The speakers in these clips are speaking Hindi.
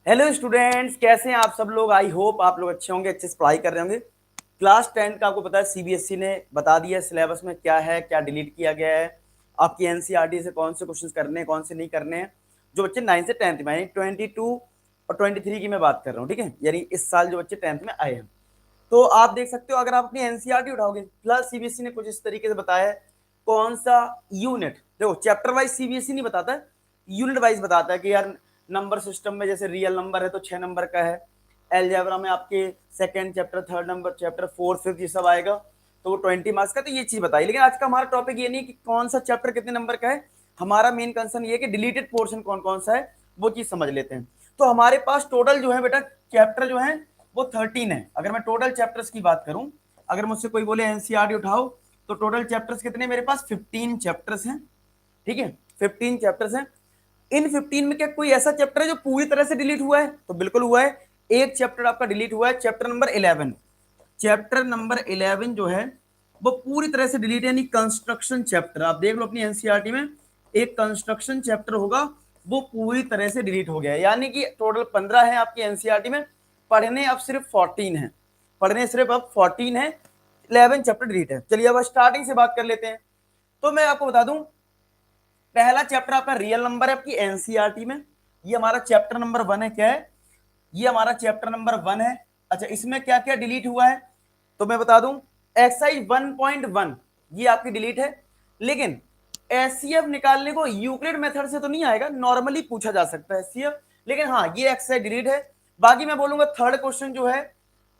हेलो स्टूडेंट्स, कैसे हैं आप सब लोग। आई होप आप लोग अच्छे होंगे, अच्छे से पढ़ाई कर रहे होंगे। क्लास 10 का आपको पता है सीबीएसई ने बता दिया सिलेबस में क्या है, क्या डिलीट किया गया है। आपकी एनसीईआरटी से कौन से क्वेश्चंस करने हैं, कौन से नहीं करने हैं। जो बच्चे 9 से 10th में, यानी 22 और 23 की मैं बात कर रहा हूँ, ठीक है। यानी इस साल जो बच्चे 10th में आए हैं, तो आप देख सकते हो अगर आप अपनी एनसीईआरटी उठाओगे, प्लस सीबीएसई ने कुछ इस तरीके से बताया है कौन सा यूनिट। देखो, चैप्टर वाइज सीबीएसई नहीं बताता है, यूनिट वाइज बताता है कि यार नंबर सिस्टम में जैसे रियल नंबर है तो 6 नंबर का है। एलजेब्रा में आपके second chapter, third number chapter, fourth fifth ये सब आएगा, तो वो 20 मार्क्स का। तो ये चीज बताई, लेकिन आज का हमारा टॉपिक ये नहीं कि कौन सा चैप्टर कितने नंबर का है। हमारा मेन कंसर्न ये है कि डिलीटेड पोर्शन कौन कौन सा है, वो चीज समझ लेते हैं। तो हमारे पास टोटल जो है बेटा चैप्टर जो है वो 13 है। अगर मैं टोटल चैप्टर्स की बात करूं, अगर मुझसे कोई बोले एनसीईआरटी उठाओ, तो टोटल चैप्टर्स कितने मेरे पास 15 चैप्टर्स हैं, ठीक है। 15 चैप्टर्स हैं। इन 15 में क्या कोई ऐसा चैप्टर है जो पूरी तरह से डिलीट हुआ है? तो बिल्कुल हुआ है। एक चैप्टर आपका डिलीट हुआ है, चैप्टर नंबर 11। चैप्टर नंबर 11 जो है वो पूरी तरह से डिलीट है, यानी कंस्ट्रक्शन चैप्टर। आप देख लो अपनी एनसीईआरटी में एक कंस्ट्रक्शन चैप्टर होगा, वो पूरी तरह से डिलीट हो गया है। यानी कि टोटल 15 है आपकी एनसीईआरटी में, पढ़ने अब सिर्फ 14 है। पढ़ने सिर्फ अब 14 है, 11 चैप्टर डिलीट है। चलिए अब स्टार्टिंग से बात कर लेते हैं। तो मैं आपको बता दूं, पहला चैप्टर आपका रियल नंबर है आपकी एनसीईआरटी में। ये हमारा चैप्टर नंबर 1 है। क्या है ये? हमारा चैप्टर नंबर 1 है। अच्छा, इसमें क्या क्या डिलीट हुआ है तो मैं बता दूं, एक्सरसाइज 1.1 ये आपकी डिलीट है। लेकिन एचसीएफ निकालने को यूक्लिड मेथड से तो नहीं आएगा, नॉर्मली पूछा जा सकता है एचसीएफ, लेकिन हाँ ये एक्सरसाइज डिलीट है। बाकी मैं बोलूंगा थर्ड क्वेश्चन जो है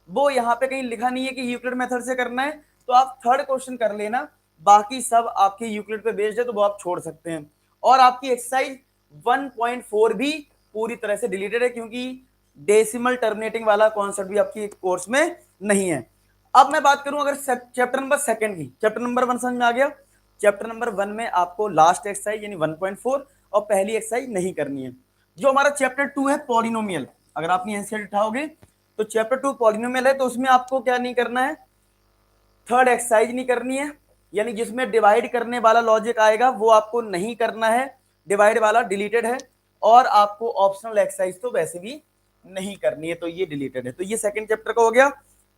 वो यहाँ पे कहीं लिखा नहीं है कि यूक्लिड मेथड से करना है, तो आप थर्ड क्वेश्चन कर लेना। बाकी सब आपके यूक्लिड पे बेस्ड है, तो वो आप छोड़ सकते हैं। और आपकी एक्सरसाइज 1.4 भी पूरी तरह से डिलीटेड है, क्योंकि डेसिमल टर्मिनेटिंग वाला कॉन्सेप्ट भी आपकी कोर्स में नहीं है। अब मैं बात करूं अगर चैप्टर नंबर सेकंड की, चैप्टर नंबर 1 समझ में आ गया। चैप्टर नंबर 1 में आपको लास्ट एक्सरसाइज यानी 1.4 और पहली एक्सरसाइज नहीं करनी है। जो हमारा चैप्टर 2 है पॉलिनोमियल, अगर आप एनसीईआरटी उठाओगे तो चैप्टर 2 पॉलिनोमियल है, तो उसमें आपको क्या नहीं करना है, थर्ड एक्सरसाइज नहीं करनी है। यानी जिसमें डिवाइड करने वाला लॉजिक आएगा वो आपको नहीं करना है, डिवाइड वाला डिलीटेड है। और आपको ऑप्शनल एक्सरसाइज तो वैसे भी नहीं करनी है, तो ये डिलीटेड है। तो ये सेकंड चैप्टर का हो गया।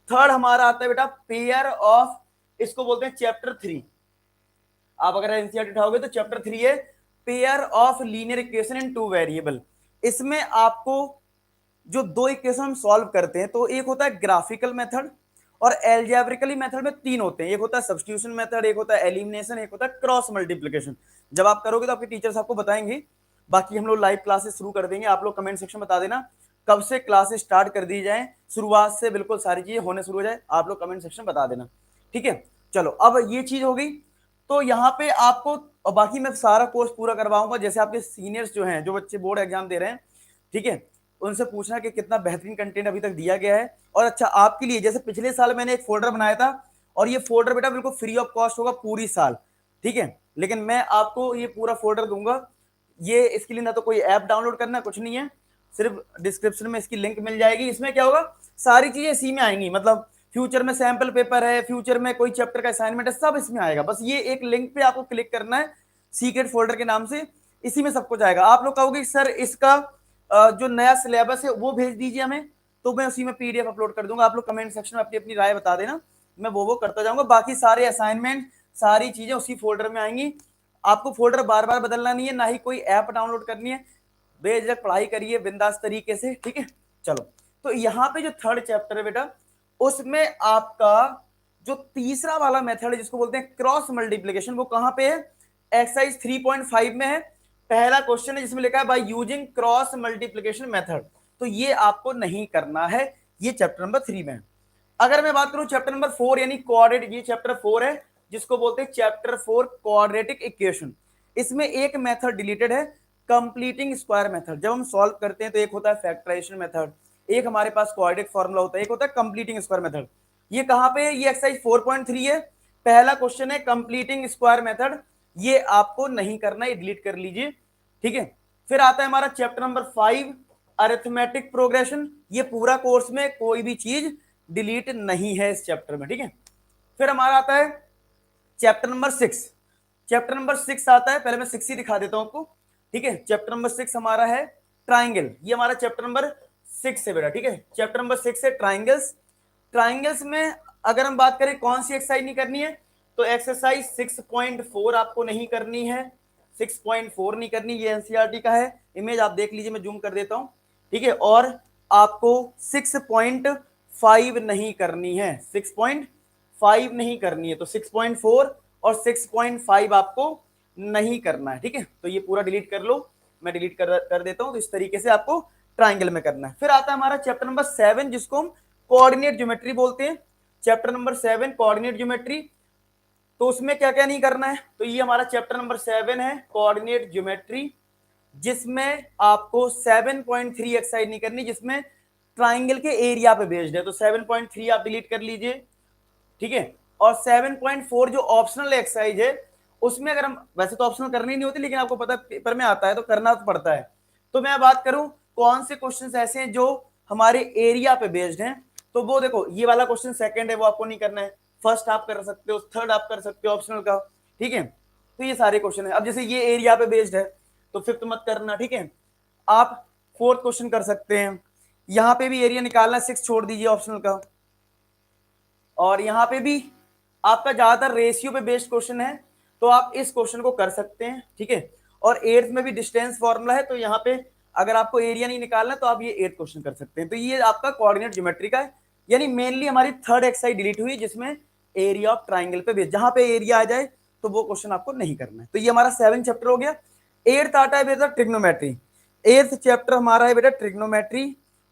थर्ड हमारा आता है बेटा पेयर ऑफ, इसको बोलते हैं चैप्टर 3। आप अगर एनसीईआरटी उठाओगे तो चैप्टर 3 है pair of linear equation in two variable. इसमें आपको जो दो इक्वेशन हम सॉल्व करते हैं, तो एक होता है ग्राफिकल मेथड और एल्जेब्रिकली मेथड में तीन होते हैं। एक होता है सब्स्टिट्यूशन मेथड, एक होता है एलिमिनेशन, एक होता है क्रॉस मल्टीप्लिकेशन। जब आप करोगे तो आपके टीचर्स आपको बताएंगे। बाकी हम लोग लाइव क्लासेस शुरू कर देंगे, आप लोग कमेंट सेक्शन में बता देना कब से क्लासेस स्टार्ट कर दी जाए, शुरुआत से बिल्कुल सारी चीजें होने शुरू हो जाए, आप लोग कमेंट सेक्शन बता देना, ठीक है। चलो अब ये चीज हो गई। तो यहाँ पे आपको, और बाकी मैं सारा कोर्स पूरा करवाऊंगा, जैसे आपके सीनियर्स जो हैं, जो बच्चे बोर्ड एग्जाम दे रहे हैं, ठीक है, उनसे पूछना कि कितना बेहतरीन कंटेंट अभी तक दिया गया है। और अच्छा आपके लिए, जैसे पिछले साल मैंने एक फोल्डर बनाया था, और ये फोल्डर बेटा बिल्कुल फ्री ऑफ कॉस्ट होगा पूरी साल, ठीक है। लेकिन मैं आपको ये पूरा फोल्डर दूंगा। ये इसके लिए ना तो कोई ऐप डाउनलोड करना, कुछ नहीं है, सिर्फ डिस्क्रिप्शन में इसकी लिंक मिल जाएगी। इसमें क्या होगा, सारी चीजें इसी में आएंगी, मतलब फ्यूचर में सैंपल पेपर है, फ्यूचर में कोई चैप्टर का असाइनमेंट है, सब इसमें आएगा। बस ये एक लिंक पे आपको क्लिक करना है, सीक्रेट फोल्डर के नाम से, इसी में सब कुछ आएगा। आप लोग कहोगे सर इसका जो नया सिलेबस है वो भेज दीजिए हमें, तो मैं उसी में पीडीएफ अपलोड कर दूंगा। आप लोग कमेंट सेक्शन में अपनी अपनी राय बता देना, मैं वो करता जाऊंगा। बाकी सारे असाइनमेंट, सारी चीजें उसी फोल्डर में आएंगी। आपको फोल्डर बार बार बदलना नहीं है, ना ही कोई ऐप डाउनलोड करनी है। बेझिझक पढ़ाई करिए बिंदास तरीके से, ठीक है। चलो, तो यहाँ पे जो थर्ड चैप्टर है बेटा, उसमें आपका जो तीसरा वाला मेथड है जिसको बोलते हैं क्रॉस मल्टीप्लीकेशन, वो कहां पे है? एक्सरसाइज 3.5 में है। पहला क्वेश्चन है जिसमें लिखा है by using cross multiplication method, तो ये आपको नहीं करना है, ये चैप्टर नंबर 3 में है। अगर मैं बात करूं चैप्टर नंबर 4 यानी कोऑर्डिनेट, ये चैप्टर 4 है जिसको बोलते हैं चैप्टर 4 कोऑर्डिनेटिक इक्वेशन। इसमें एक मेथड डिलीटेड है, कंप्लीटिंग स्क्वायर मेथड। जब हम सॉल्व करते हैं तो एक होता है फैक्टराइजेशन मेथड, एक हमारे पास कोऑर्डिनेट फॉर्मूला होता है, एक होता है कंप्लीटिंग स्क्वायर मेथड। ये कहां पे है? ये एक्सरसाइज 4.3 है। पहला क्वेश्चन है कंप्लीटिंग स्क्वायर मेथड, ये आपको नहीं करना, ये डिलीट कर लीजिए, ठीक है। फिर आता है हमारा चैप्टर नंबर 5 अरिथमेटिक प्रोग्रेशन। ये पूरा कोर्स में कोई भी चीज डिलीट नहीं है इस चैप्टर में, ठीक है। फिर हमारा आता है चैप्टर नंबर 6। चैप्टर नंबर 6 आता है, पहले मैं 6 ही दिखा देता हूं आपको, ठीक है। चैप्टर नंबर 6 हमारा है ट्राइंगल, ये हमारा चैप्टर नंबर 6 है बेटा, ठीक है। चैप्टर नंबर 6 है ट्राइंगल्स। ट्राइंगल्स में अगर हम बात करें कौन सी एक्सरसाइज नहीं करनी है, तो एक्सरसाइज 6.4 आपको नहीं करनी है, 6.4 नहीं करनी, ये एनसीईआरटी का है। इमेज आप देख लीजिए, मैं जूम कर देता हूं, ठीक है। और आपको 6.5 नहीं करनी है, 6.5 नहीं करनी है, तो 6.4 और 6.5 आपको नहीं करना है, ठीक है। तो ये पूरा डिलीट कर लो, मैं डिलीट कर देता हूं। तो इस तरीके से आपको ट्राइंगल में करना है। फिर आता है हमारा चैप्टर नंबर 7, जिसको हम कोऑर्डिनेट ज्योमेट्री बोलते हैं। Chapter number 7 coordinate geometry. तो उसमें क्या क्या नहीं करना है, तो ये हमारा चैप्टर नंबर 7 है कोऑर्डिनेट ज्योमेट्री, जिसमें आपको 7.3 एक्सरसाइज नहीं करनी, जिसमें ट्राइंगल के एरिया पे बेस्ड है। तो 7.3 आप डिलीट कर लीजिए, ठीक है। और 7.4 जो ऑप्शनल एक्सरसाइज है, उसमें अगर हम, वैसे तो ऑप्शनल करनी नहीं होती, लेकिन आपको पता है पेपर में आता है तो करना तो पड़ता है। तो मैं बात करूं कौन से क्वेश्चन ऐसे हैं जो हमारे एरिया पे बेस्ड हैं, तो वो देखो, ये वाला क्वेश्चन सेकंड है, वो आपको नहीं करना है। फर्स्ट आप कर सकते हो, थर्ड आप कर सकते हो ऑप्शनल का, ठीक है। तो ये सारे क्वेश्चन है। अब जैसे ये एरिया पे बेस्ड है तो फिफ्थ मत करना, ठीक है। आप फोर्थ क्वेश्चन कर सकते हैं, यहां पे भी एरिया निकालना, 6 छोड़ दीजिए ऑप्शनल का। और यहां पे भी आपका ज्यादातर रेशियो पे बेस्ड क्वेश्चन है, तो आप इस क्वेश्चन को कर सकते हैं, ठीक है। और एट्थ में भी डिस्टेंस फॉर्मूला है, तो यहाँ पे अगर आपको एरिया नहीं निकालना तो आप ये एट्थ क्वेश्चन कर सकते हैं। तो ये आपका कोऑर्डिनेट ज्योमेट्री का है। यानी मेनली हमारी थर्ड एक्सरसाइज डिलीट हुई, जिसमें एरिया ऑफ ट्राइंगल पे बेस्ड, जहां पे एरिया आ जाए तो वो क्वेश्चन आपको नहीं करना है। तो ये हमारा 7 चैप्टर हो गया। एट्थ आता है बेटा ट्रिग्नोमेट्री। एट्थ चैप्टर हमारा है बेटा ट्रिग्नोमेट्री,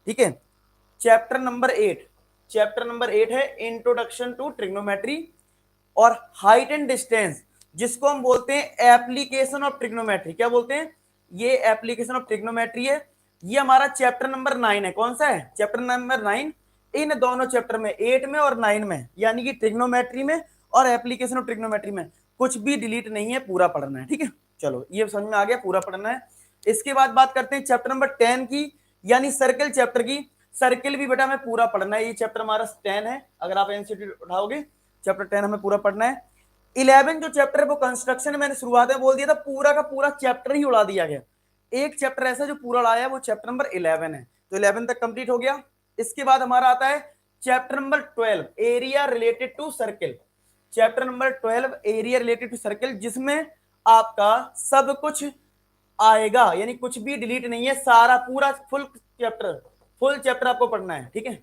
ठीक है। चैप्टर नंबर 8, चैप्टर नंबर 8 है इंट्रोडक्शन टू ट्रिग्नोमेट्री। और हाइट एंड डिस्टेंस, जिसको हम बोलते हैं एप्लीकेशन ऑफ ट्रिग्नोमेट्री, क्या बोलते हैं, ये एप्लीकेशन ऑफ ट्रिग्नोमेट्री है। ये हमारा चैप्टर नंबर 9 है। कौन सा है, चैप्टर नंबर 9। इन दोनों चैप्टर में, 8 में और 9 में, यानी कि ट्रिग्नोमेट्री में और एप्लीकेशन ऑफ ट्रिग्नोमेट्री में कुछ भी डिलीट नहीं है, पूरा पढ़ना है, ठीक है। चलो ये समझ में आ गया, पूरा पढ़ना है। इसके बाद बात करते हैं चैप्टर नंबर 10 की, यानी सर्कल चैप्टर की। सर्किल भी बेटा हमें पूरा पढ़ना है, ये चैप्टर हमारा 10 है। अगर आप एनसीईआरटी उठाओगे, चैप्टर 10 हमें पूरा पढ़ना है। 11 जो चैप्टर है वो कंस्ट्रक्शन, मैंने शुरुआत में बोल दिया था, पूरा का पूरा चैप्टर ही उड़ा दिया गया। एक चैप्टर ऐसा जो पूरा उड़ाया, वो चैप्टर नंबर 11 है। तो 11 तक कंप्लीट हो गया। इसके बाद हमारा आता है chapter number 12 area related to circle. Chapter number 12 area related to circle, जिसमें आपका सब कुछ आएगा, यानी कुछ भी डिलीट नहीं है, सारा पूरा फुल चैप्टर आपको पढ़ना है, ठीक है।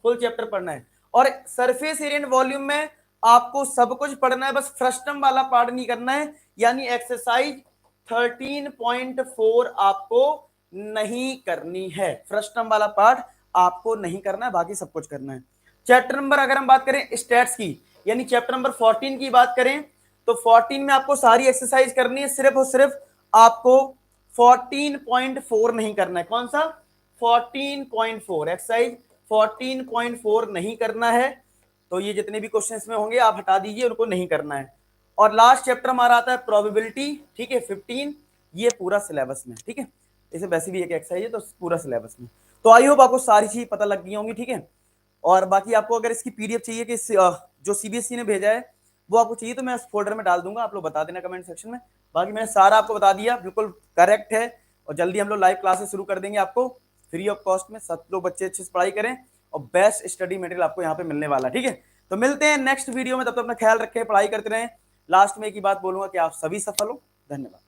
फुल चैप्टर पढ़ना है। और सरफेस एरिया एंड वॉल्यूम में आपको सब कुछ पढ़ना है, बस फ्रस्टम वाला पार्ट नहीं करना है, यानी एक्सरसाइज 13.4 आपको नहीं करनी है। फ्रस्टम वाला पार्ट आपको नहीं करना है, बाकी सब कुछ करना है। चैप्टर नंबर, अगर हम बात करें स्टैट्स की, यानी चैप्टर नंबर 14 की बात करें, तो 14 में आपको सारी एक्सरसाइज करनी है, सिर्फ और सिर्फ आपको 14.4 नहीं करना है। कौन सा, 14.4 एक्सरसाइज 14.4 नहीं करना है। तो ये जितने भी क्वेश्चन इसमें होंगे आप हटा दीजिए, उनको नहीं करना है। और लास्ट चैप्टर हमारा आता है प्रोबेबिलिटी, ठीक है, 15। ये पूरा सिलेबस में, ठीक है। इसे वैसे भी एक एक्सरसाइज है, तो पूरा सिलेबस में। तो आई होप आपको सारी चीज पता लग गई होंगी, ठीक है। और बाकी आपको अगर इसकी पीडीएफ चाहिए कि जो सीबीएसई ने भेजा है वो आपको चाहिए, तो मैं इस फोल्डर में डाल दूंगा, आप लोग बता देना कमेंट सेक्शन में। बाकी मैंने सारा आपको बता दिया, बिल्कुल करेक्ट है। और जल्दी हम लोग लाइव क्लासेस शुरू कर देंगे आपको फ्री ऑफ कॉस्ट में। सब लोग बच्चे अच्छे से पढ़ाई करें और बेस्ट स्टडी मटेरियल आपको यहाँ पे मिलने वाला, ठीक है। तो मिलते हैं नेक्स्ट वीडियो में, तब तक अपना ख्याल रखें, पढ़ाई करते रहें। लास्ट में एक ही बात बोलूंगा कि आप सभी सफल हो। धन्यवाद।